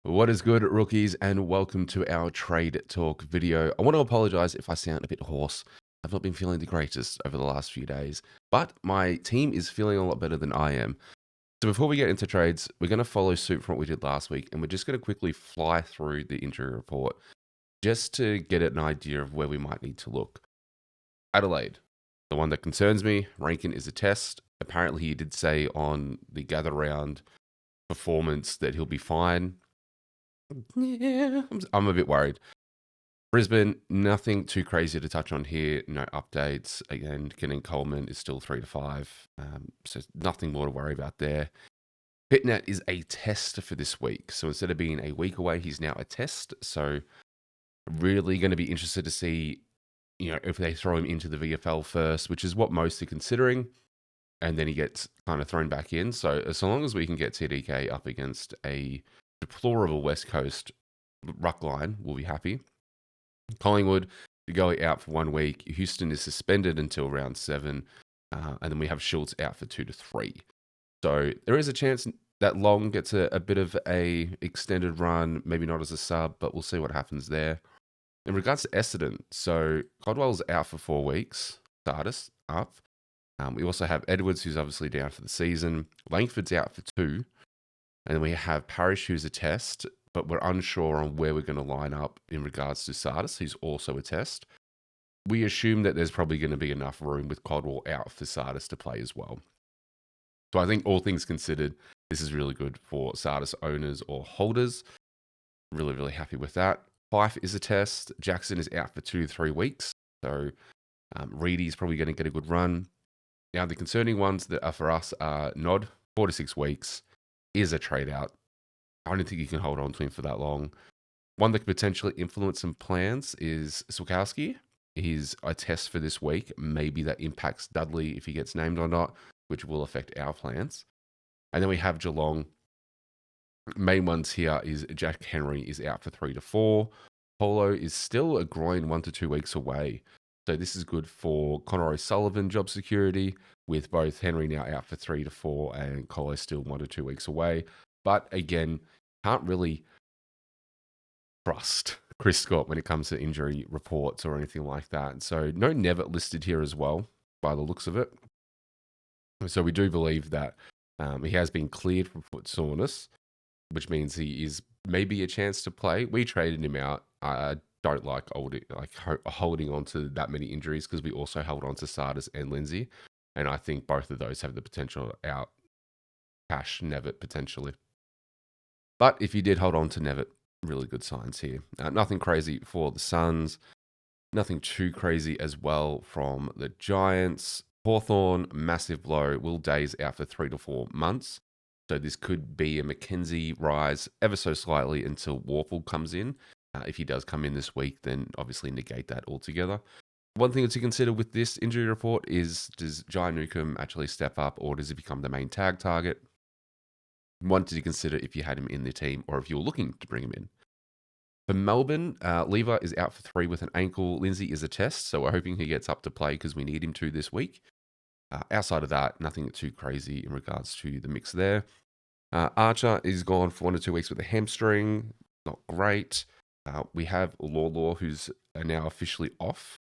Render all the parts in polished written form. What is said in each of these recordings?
What is good, rookies, and welcome to our trade talk video. I want to apologize if I sound a bit hoarse. I've not been feeling the greatest over the last few days, but my team is feeling a lot better than I am. So before we get into trades, we're going to follow suit from what we did last week, and we're just going to quickly fly through the injury report just to get an idea of where we might need to look. Adelaide, the one that concerns me, Rankin is a test. Apparently, he did say on the gather round performance that he'll be fine. Yeah, I'm a bit worried. Brisbane, nothing too crazy to touch on here. No updates. Again, Kenan Coleman is still 3 to 5. So nothing more to worry about there. Pitnet is a test for this week. So instead of being a week away, he's now a test. So really going to be interested to see, if they throw him into the VFL first, which is what most are considering. And then he gets kind of thrown back in. So as long as we can get TDK up against a deplorable West Coast ruck line, we'll be happy. Collingwood going out for 1 week. Houston is suspended until round 7. And then we have Schultz out for 2 to 3. So there is a chance that Long gets a bit of a extended run, maybe not as a sub, but we'll see what happens there. In regards to Essendon, so Codwell's out for 4 weeks. Sardis up. We also have Edwards, who's obviously down for the season. Langford's out for 2. And then we have Parrish, who's a test, but we're unsure on where we're going to line up in regards to Sardis, who's also a test. We assume that there's probably going to be enough room with Codwell out for Sardis to play as well. So I think all things considered, this is really good for Sardis owners or holders. Really, really happy with that. Fife is a test. Jackson is out for 2 to 3 weeks. So Reedy's probably going to get a good run. Now, the concerning ones that are for us are Nod, 4 to 6 weeks, is a trade out. I don't think you can hold on to him for that long. One that could potentially influence some plans is Swikowski. He's a test for this week. Maybe that impacts Dudley if he gets named or not, which will affect our plans. And then we have Geelong. Main ones here is Jack Henry is out for 3 to 4. Polo is still a groin 1 to 2 weeks away. So this is good for Connor O'Sullivan job security, with both Henry now out for 3 to 4 and Colo still 1 to 2 weeks away. But again, can't really trust Chris Scott when it comes to injury reports or anything like that. So no Nevitt listed here as well, by the looks of it. So we do believe that he has been cleared from foot soreness, which means he is maybe a chance to play. We traded him out. I don't like holding on to that many injuries because we also held on to Sardis and Lindsay. And I think both of those have the potential to out cash Nevitt potentially. But if you did hold on to Nevitt, really good signs here. Nothing crazy for the Suns. Nothing too crazy as well from the Giants. Hawthorn, massive blow. Will Days out for 3 to 4 months. So this could be a McKenzie rise ever so slightly until Warple comes in. If he does come in this week, then obviously negate that altogether. One thing to consider with this injury report is, does Jai Newcomb actually step up, or does he become the main tag target? One to consider if you had him in the team or if you were looking to bring him in. For Melbourne, Lever is out for 3 with an ankle. Lindsay is a test, so we're hoping he gets up to play because we need him to this week. Outside of that, nothing too crazy in regards to the mix there. Archer is gone for 1 to 2 weeks with a hamstring. Not great. We have Law, who's now officially off.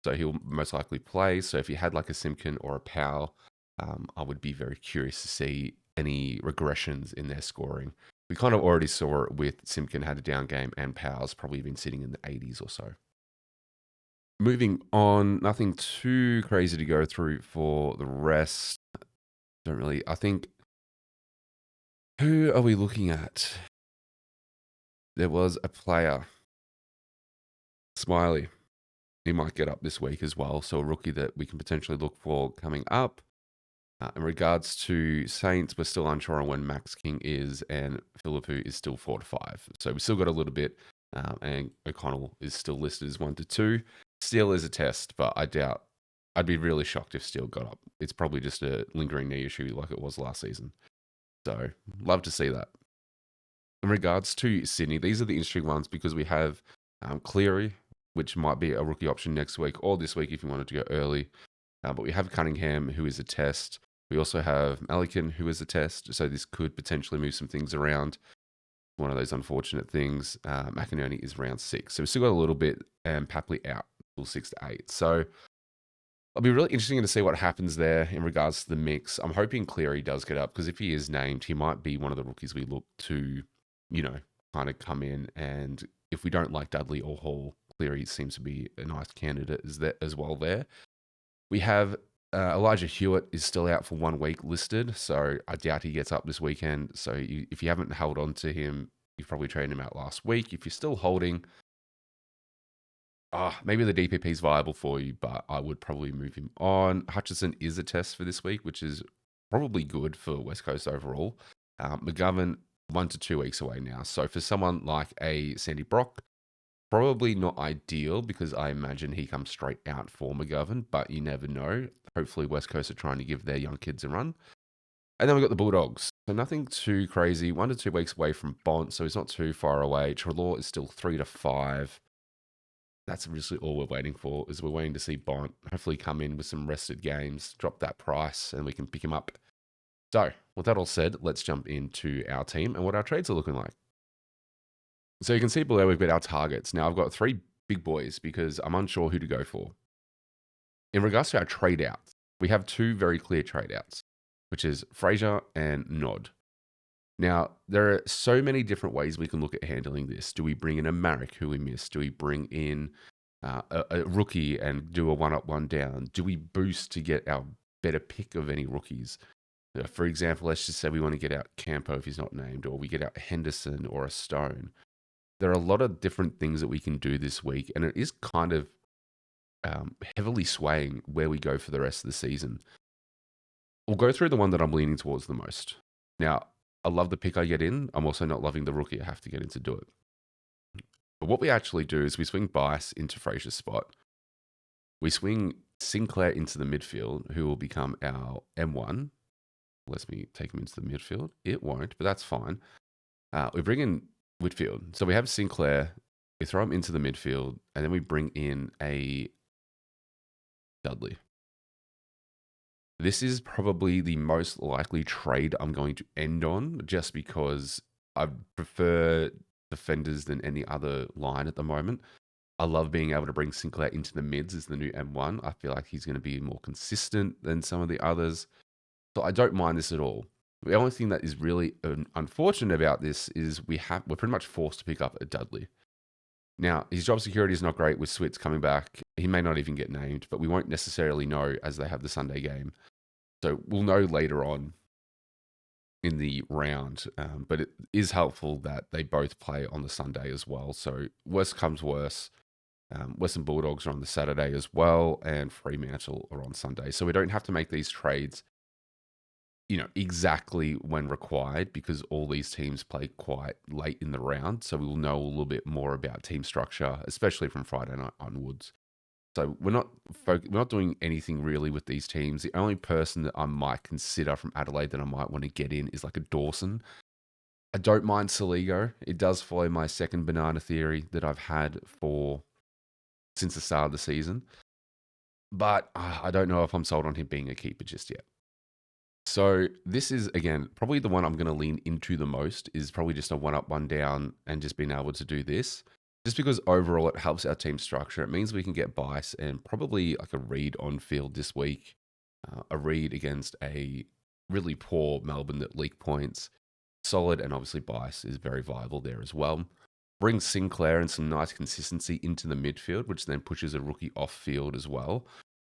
So he'll most likely play. So if you had like a Simpkin or a Powell, I would be very curious to see any regressions in their scoring. We kind of already saw it with Simpkin had a down game and Powell's probably been sitting in the 80s or so. Moving on, nothing too crazy to go through for the rest. I think, who are we looking at? There was a player, Smiley. He might get up this week as well. So a rookie that we can potentially look for coming up. In regards to Saints, we're still unsure on when Max King is, and Philippou is still 4 to 5. So we still got a little bit, and O'Connell is still listed as 1 to 2. Steele is a test, but I doubt. I'd be really shocked if Steele got up. It's probably just a lingering knee issue like it was last season. So love to see that. In regards to Sydney, these are the interesting ones because we have Cleary, which might be a rookie option next week or this week if you wanted to go early. But we have Cunningham, who is a test. We also have Malikan, who is a test. So this could potentially move some things around. one of those unfortunate things. McInerney is round 6. So we've still got a little bit, and Papley out till 6 to 8. So it'll be really interesting to see what happens there in regards to the mix. I'm hoping Cleary does get up, because if he is named, he might be one of the rookies we look to, kind of come in. And if we don't like Dudley or Hall, Cleary seems to be a nice candidate as well there. We have Elijah Hewitt is still out for 1 week listed, so I doubt he gets up this weekend. So if you haven't held on to him, you've probably traded him out last week. If you're still holding, maybe the DPP is viable for you, but I would probably move him on. Hutchison is a test for this week, which is probably good for West Coast overall. McGovern, 1 to 2 weeks away now. So for someone like a Sandy Brock, probably not ideal, because I imagine he comes straight out for McGovern, but you never know. Hopefully West Coast are trying to give their young kids a run. And then we've got the Bulldogs. So nothing too crazy. 1 to 2 weeks away from Bont, so he's not too far away. Trelaw is still 3 to 5. That's really all we're waiting for, is we're waiting to see Bont hopefully come in with some rested games, drop that price, and we can pick him up. So with that all said, let's jump into our team and what our trades are looking like. So you can see below we've got our targets. Now I've got 3 big boys because I'm unsure who to go for. In regards to our trade outs, we have 2 very clear trade outs, which is Fraser and Nod. Now, there are so many different ways we can look at handling this. Do we bring in a Marek who we missed? Do we bring in a rookie and do a 1-up, 1-down? Do we boost to get our better pick of any rookies? For example, let's just say we want to get out Campo if he's not named, or we get out Henderson or a Stone. There are a lot of different things that we can do this week, and it is kind of heavily swaying where we go for the rest of the season. We'll go through the one that I'm leaning towards the most. Now, I love the pick I get in. I'm also not loving the rookie I have to get in to do it. But what we actually do is we swing Bice into Fraser's spot. We swing Sinclair into the midfield, who will become our M1. Let me take him into the midfield. It won't, but that's fine. We bring in Whitfield. So we have Sinclair. We throw him into the midfield, and then we bring in a Dudley. This is probably the most likely trade I'm going to end on, just because I prefer defenders than any other line at the moment. I love being able to bring Sinclair into the mids as the new M1. I feel like he's going to be more consistent than some of the others. So I don't mind this at all. The only thing that is really unfortunate about this is we're pretty much forced to pick up a Dudley. Now, his job security is not great with Switz coming back. He may not even get named, but we won't necessarily know as they have the Sunday game. So we'll know later on in the round. But it is helpful that they both play on the Sunday as well. So worst comes worse, Western Bulldogs are on the Saturday as well, and Fremantle are on Sunday. So we don't have to make these trades, exactly when required, because all these teams play quite late in the round. So we will know a little bit more about team structure, especially from Friday night onwards. So we're not doing anything really with these teams. The only person that I might consider from Adelaide that I might want to get in is like a Dawson. I don't mind Saligo. It does follow my second banana theory that I've had since the start of the season. But I don't know if I'm sold on him being a keeper just yet. So this is, again, probably the one I'm going to lean into the most, is probably just a 1-up, 1-down, and just being able to do this. Just because overall it helps our team structure. It means we can get Bice and probably like a Reed on field this week. A Reed against a really poor Melbourne that leak points. Solid, and obviously Bice is very viable there as well. Brings Sinclair and some nice consistency into the midfield, which then pushes a rookie off field as well.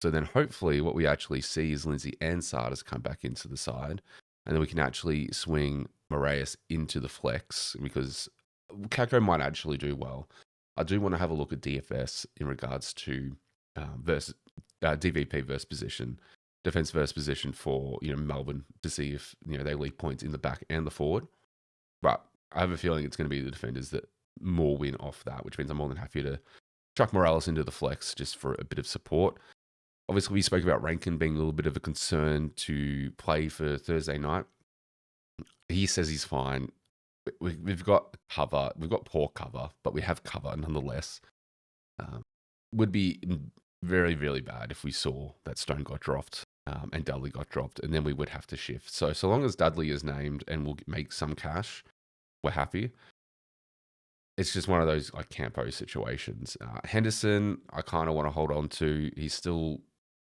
So then hopefully what we actually see is Lindsay and Sardis come back into the side, and then we can actually swing Moraes into the flex, because Kako might actually do well. I do want to have a look at DFS in regards to DVP versus position, defense versus position for Melbourne, to see if they leak points in the back and the forward. But I have a feeling it's going to be the defenders that more win off that, which means I'm more than happy to chuck Morales into the flex just for a bit of support. Obviously, we spoke about Rankin being a little bit of a concern to play for Thursday night. He says he's fine. We've got cover. We've got poor cover, but we have cover nonetheless. Would be very, really bad if we saw that Stone got dropped and Dudley got dropped, and then we would have to shift. So long as Dudley is named and we'll make some cash, we're happy. it's just one of those like Campo situations. Henderson, I kind of want to hold on to.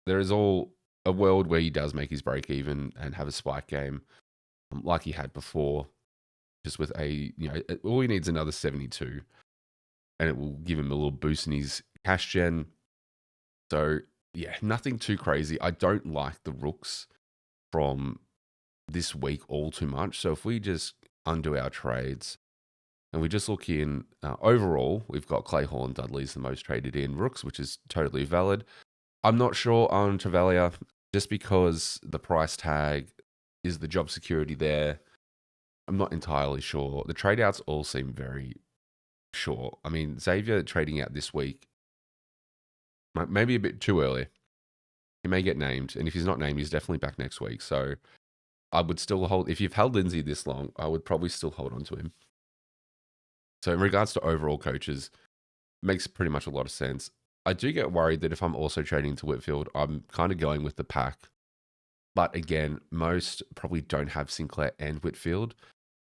There is all a world where he does make his break even and have a spike game like he had before, just with all he needs another 72 and it will give him a little boost in his cash gen. So yeah, nothing too crazy. I don't like the rooks from this week all too much. So if we just undo our trades and we just look in overall, we've got Clay Hall and Dudley's the most traded in rooks, which is totally valid. I'm not sure on Travalia just because the price tag is the job security there. I'm not entirely sure. The trade outs all seem very short. I mean, Xavier trading out this week, maybe a bit too early. He may get named, and if he's not named, he's definitely back next week. So I would still hold, if you've held Lindsay this long, I would probably still hold on to him. So in regards to overall coaches, makes pretty much a lot of sense. I do get worried that if I'm also trading to Whitfield, I'm kind of going with the pack. But again, most probably don't have Sinclair and Whitfield.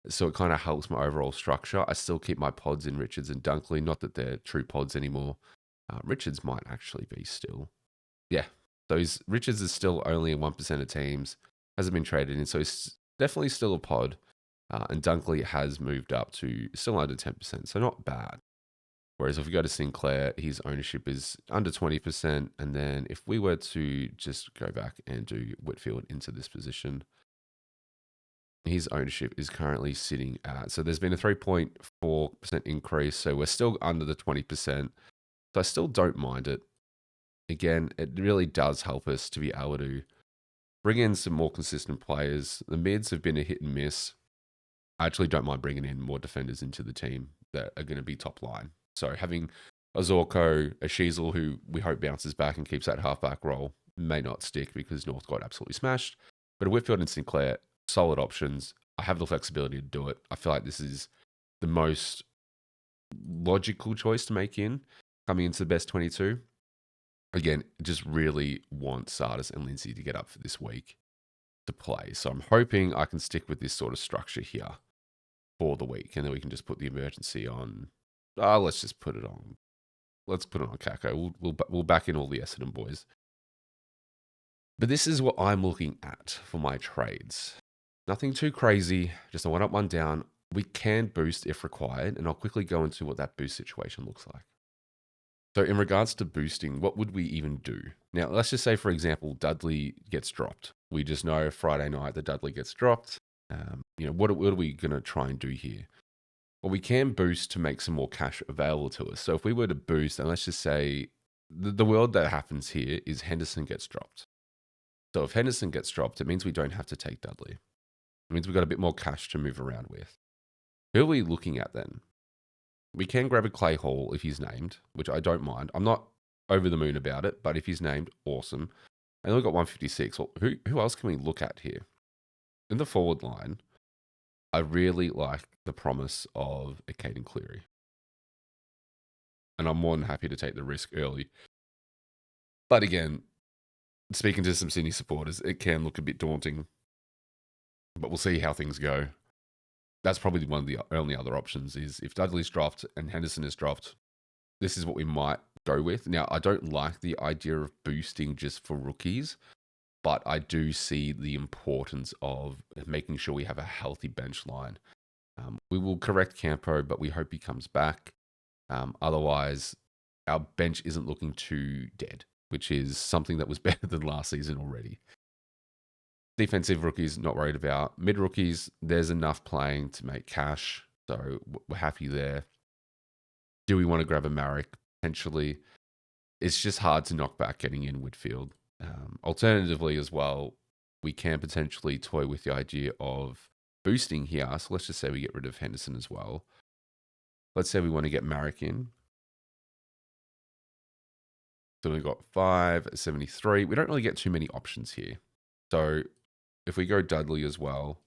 So it kind of helps my overall structure. I still keep my pods in Richards and Dunkley. Not that they're true pods anymore. Richards might actually be still. Yeah. So Richards is still only in 1% of teams. Hasn't been traded in. So he's definitely still a pod. And Dunkley has moved up to still under 10%. So not bad. Whereas if we go to Sinclair, his ownership is under 20%. And then if we were to just go back and do Whitfield into this position, his ownership is currently sitting at, so there's been a 3.4% increase. So we're still under the 20%. So I still don't mind it. Again, it really does help us to be able to bring in some more consistent players. The mids have been a hit and miss. I actually don't mind bringing in more defenders into the team that are going to be top line. So having a Zorko, a Sheasel, who we hope bounces back and keeps that halfback role, may not stick because North got absolutely smashed. But a Whitfield and Sinclair, solid options. I have the flexibility to do it. I feel like this is the most logical choice to make coming into the best 22. Again, just really want Sardis and Lindsay to get up for this week to play. So I'm hoping I can stick with this sort of structure here for the week. And then we can just put the emergency on. Let's just put it on. Let's put it on Kako. We'll back in all the Essendon boys. But this is what I'm looking at for my trades. Nothing too crazy, just a one up, one down. We can boost if required, and I'll quickly go into what that boost situation looks like. So in regards to boosting, what would we even do? Now, let's just say, for example, Dudley gets dropped. We just know Friday night that Dudley gets dropped. What are we going to try and do here? Well, we can boost to make some more cash available to us. So if we were to boost, and let's just say the world that happens here is Henderson gets dropped. So if Henderson gets dropped, it means we don't have to take Dudley. It means we've got a bit more cash to move around with. Who are we looking at then? We can grab a Clay Hall if he's named, which I don't mind. I'm not over the moon about it, but if he's named, awesome. And we've got 156. Well, who else can we look at here? In the forward line, I really like the promise of a Caden Cleary. And I'm more than happy to take the risk early. But again, speaking to some Sydney supporters, it can look a bit daunting. But we'll see how things go. That's probably one of the only other options is if Dudley's dropped and Henderson is dropped, this is what we might go with. Now, I don't like the idea of boosting just for rookies, but I do see the importance of making sure we have a healthy bench line. We will correct Campo, but we hope he comes back. Otherwise, our bench isn't looking too dead, which is something that was better than last season already. Defensive rookies, not worried about. Mid rookies, there's enough playing to make cash, so we're happy there. Do we want to grab a Marek? Potentially. It's just hard to knock back getting in Whitfield. Alternatively, as well, we can potentially toy with the idea of boosting here. So let's just say we get rid of Henderson as well. Let's say we want to get Marek in. So we've got 573. We don't really get too many options here. So if we go Dudley as well,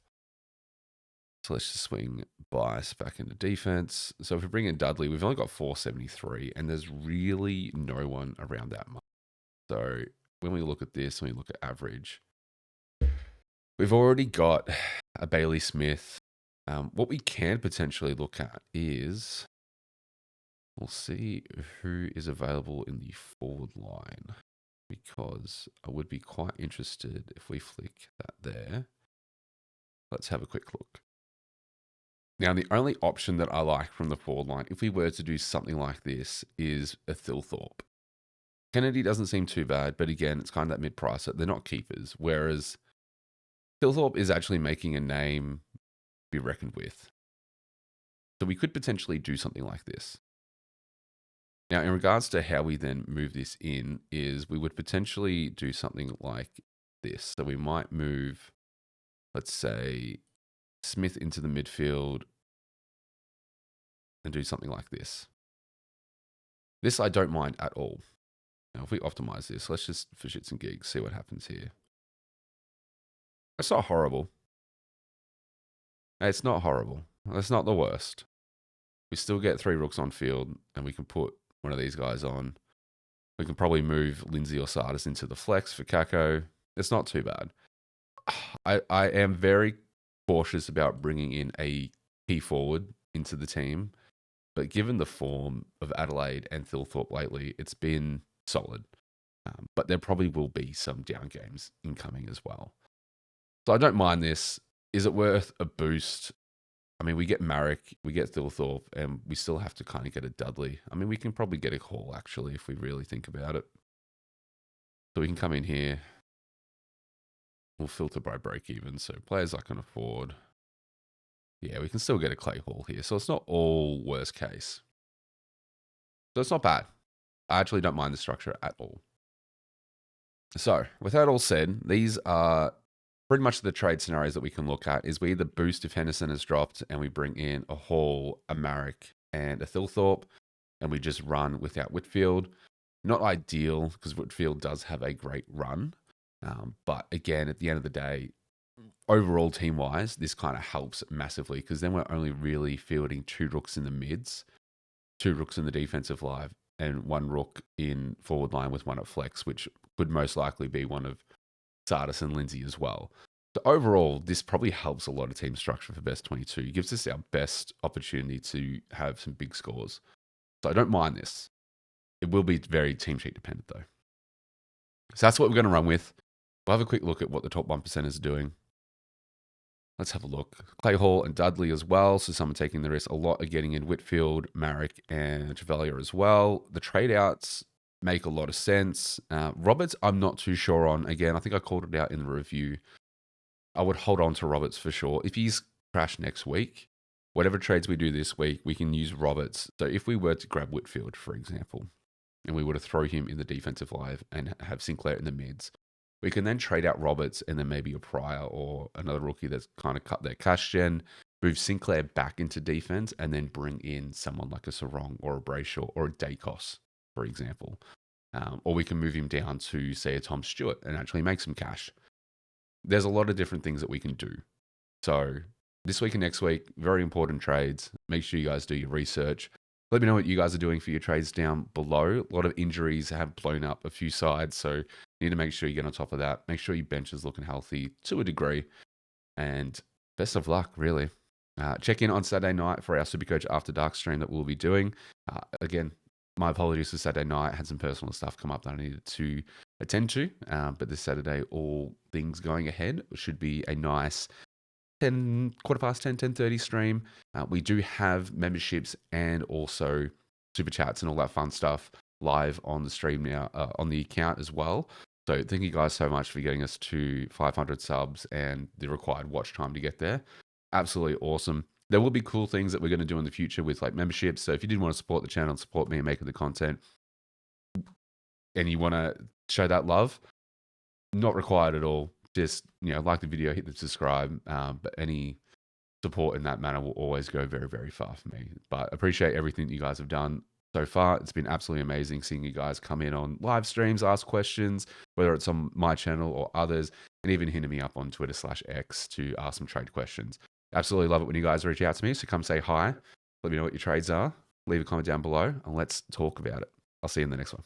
so let's just swing Bias back into defense. So if we bring in Dudley, we've only got 473, and there's really no one around that much. So when we look at this, when we look at average, we've already got a Bailey Smith. What we can potentially look at is We'll see who is available in the forward line, because I would be quite interested if we flick that there. Let's have a quick look. Now, the only option that I like from the forward line, if we were to do something like this, is a Thilthorpe. Kennedy doesn't seem too bad, but again, it's kind of that mid-price. They're not keepers, whereas Thilthorpe is actually making a name to be reckoned with. So we could potentially do something like this. Now, in regards to how we then move this in, is we would potentially do something like this. So we might move, let's say, Smith into the midfield and do something like this. This I don't mind at all. Now, if we optimize this, let's just, for shits and gigs, see what happens here. It's not horrible. It's not horrible. It's not the worst. We still get 3 rooks on field, and we can put one of these guys on. We can probably move Lindsay or Sardis into the flex for Kako. It's not too bad. I am very cautious about bringing in a key forward into the team, but given the form of Adelaide and Thilthorpe lately, it's been solid. But there probably will be some down games incoming as well. So I don't mind this. Is it worth a boost? I mean, we get Marek, we get Thilthorpe, and we still have to kind of get a Dudley. I mean, we can probably get a Hall, actually, if we really think about it. So we can come in here. We'll filter by break even, so players I can afford. Yeah, we can still get a Clay Hall here, so it's not all worst case. So it's not bad. I actually don't mind the structure at all. So, with that all said, these are pretty much the trade scenarios that we can look at. Is we either boost if Henderson has dropped and we bring in a Hall, a Marek, and a Thilthorpe, and we just run without Whitfield. Not ideal, because Whitfield does have a great run. But again, at the end of the day, overall team-wise, this kind of helps massively, because then we're only really fielding 2 rooks in the mids, 2 rooks in the defensive line, and 1 rook in forward line with 1 at flex, which could most likely be one of Sardis and Lindsay as well. So overall, this probably helps a lot of team structure for best 22. It gives us our best opportunity to have some big scores. So I don't mind this. It will be very team sheet dependent though. So that's what we're going to run with. We'll have a quick look at what the top 1%ers are doing. Let's have a look. Clay Hall and Dudley as well. So someone taking the risk. A lot are getting in Whitfield, Marek, and Chevalier as well. The trade outs make a lot of sense. Roberts, I'm not too sure on. Again, I think I called it out in the review. I would hold on to Roberts for sure. If he's crashed next week, whatever trades we do this week, we can use Roberts. So if we were to grab Whitfield, for example, and we were to throw him in the defensive line and have Sinclair in the mids, we can then trade out Roberts and then maybe a Pryor or another rookie that's kind of cut their cash gen, move Sinclair back into defense, and then bring in someone like a Sarong or a Brayshaw or a Dacos, for example. Or we can move him down to, say, a Tom Stewart and actually make some cash. There's a lot of different things that we can do. So this week and next week, very important trades. Make sure you guys do your research. Let me know what you guys are doing for your trades down below. A lot of injuries have blown up a few sides, so you need to make sure you get on top of that. Make sure your bench is looking healthy to a degree. And best of luck, really. Check in on Saturday night for our Supercoach After Dark stream that we'll be doing. Again, my apologies for Saturday night. I had some personal stuff come up that I needed to attend to. But this Saturday, all things going ahead, should be a nice 10:30 stream. We do have memberships and also super chats and all that fun stuff live on the stream now, on the account as well. So thank you guys so much for getting us to 500 subs and the required watch time to get there. Absolutely awesome. There will be cool things that we're going to do in the future with like memberships. So if you did want to support the channel and support me and making the content, and you want to show that love, not required at all. Just, like the video, hit the subscribe. But any support in that manner will always go very, very far for me. But appreciate everything that you guys have done so far. It's been absolutely amazing seeing you guys come in on live streams, ask questions, whether it's on my channel or others, and even hitting me up on Twitter/X to ask some trade questions. Absolutely love it when you guys reach out to me. So come say hi. Let me know what your trades are. Leave a comment down below and let's talk about it. I'll see you in the next one.